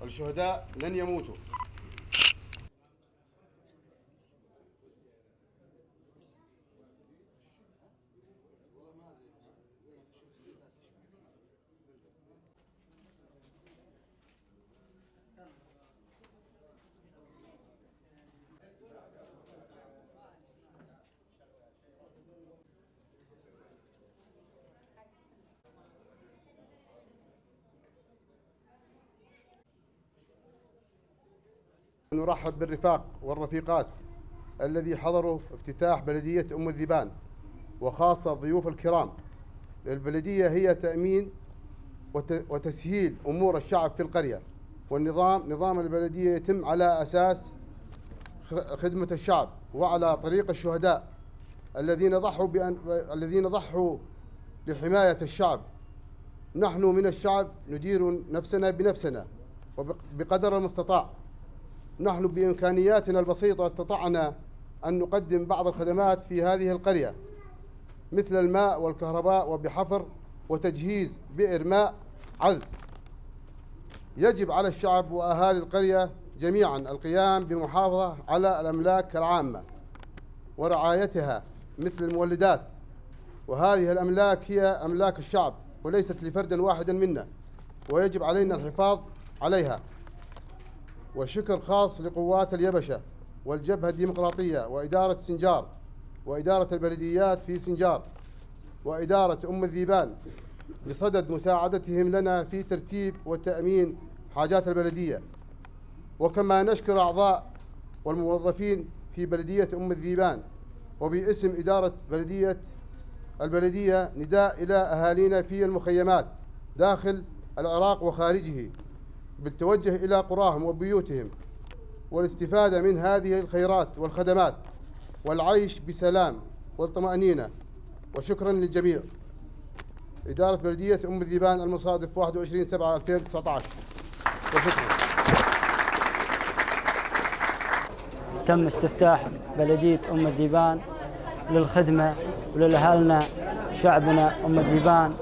الشهداء لن يموتوا. نرحب بالرفاق والرفيقات الذي حضروا افتتاح بلدية أم الذيبان، وخاصة الضيوف الكرام. البلدية هي تأمين وتسهيل أمور الشعب في القرية، نظام البلدية يتم على أساس خدمة الشعب وعلى طريق الشهداء الذين ضحوا لحماية الشعب. نحن من الشعب ندير نفسنا بنفسنا وبقدر المستطاع. نحن بإمكانياتنا البسيطة استطعنا أن نقدم بعض الخدمات في هذه القرية، مثل الماء والكهرباء وبحفر وتجهيز بئر ماء عذب. يجب على الشعب وأهالي القرية جميعا القيام بالمحافظة على الأملاك العامة ورعايتها مثل المولدات، وهذه الأملاك هي أملاك الشعب وليست لفرد واحد منا، ويجب علينا الحفاظ عليها. وشكر خاص لقوات اليبشة والجبهة الديمقراطية وإدارة سنجار وإدارة البلديات في سنجار وإدارة أم الذيبان بصدد مساعدتهم لنا في ترتيب وتأمين حاجات البلدية. وكما نشكر أعضاء والموظفين في بلدية أم الذيبان، وباسم إدارة البلدية نداء إلى أهالينا في المخيمات داخل العراق وخارجه بالتوجه إلى قراهم وبيوتهم والاستفادة من هذه الخيرات والخدمات والعيش بسلام والطمأنينة. وشكرا للجميع. إدارة بلدية أم الذيبان المصادف 21/7/2019. وشكرا. تم استفتاح بلدية أم الذيبان للخدمة ولأهالنا شعبنا أم الذيبان،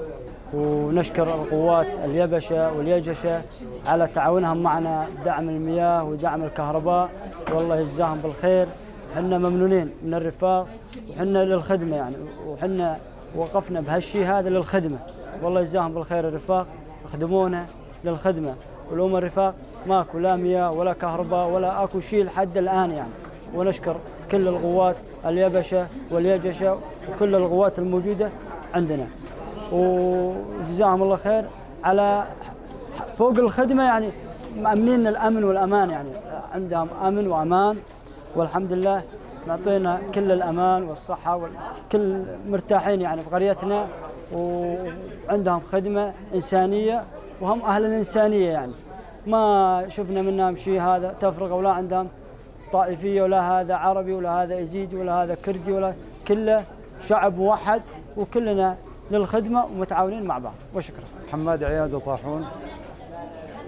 ونشكر القوات اليبشة واليجشة على تعاونهم معنا بدعم المياه ودعم الكهرباء، والله يجزاهم بالخير. حنا ممنونين من الرفاق وحنا للخدمة يعني، وحنا وقفنا بهالشيء هذا للخدمة، والله يجزاهم بالخير. الرفاق يخدمونا للخدمة، ولهم الرفاق ماكو لا مياه ولا كهرباء ولا اكو شيء لحد الآن يعني. ونشكر كل القوات اليبشة واليجشة وكل القوات الموجودة عندنا، وجزاهم الله خير على فوق الخدمة يعني، مأمنين الأمن والأمان يعني، عندهم أمن وأمان والحمد لله. معطينا كل الأمان والصحة وكل مرتاحين يعني بقريتنا، وعندهم خدمة إنسانية وهم أهل الإنسانية يعني. ما شفنا منهم شيء هذا تفرقة، ولا عندهم طائفية ولا هذا عربي ولا هذا يزيدي ولا هذا كردي، ولا كله شعب موحد وكلنا للخدمة ومتعاونين مع بعض. وشكرا. حماد عياد طاحون.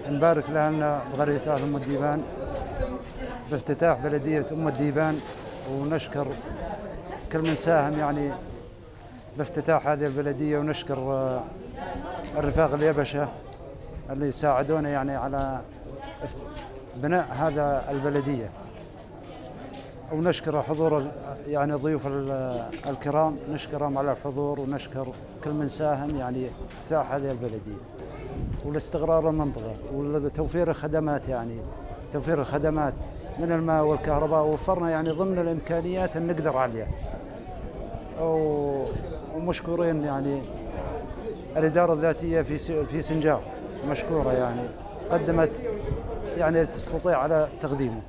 نبارك لنا بقرية أهل أم الذيبان بافتتاح بلدية أم الذيبان، ونشكر كل من ساهم يعني بافتتاح هذه البلدية، ونشكر الرفاق اليبشة اللي ساعدونا يعني على بناء هذا البلدية، ونشكر حضور يعني ضيوف الكرام، نشكرهم على الحضور، ونشكر كل من ساهم يعني افتتاح هذه البلدية والاستقرار المنطقة وتوفير الخدمات، يعني توفير الخدمات من الماء والكهرباء. وفرنا يعني ضمن الإمكانيات اللي نقدر عليها، ومشكورين يعني الإدارة الذاتية في سنجار مشكورة يعني، قدمت يعني تستطيع على تقديمه.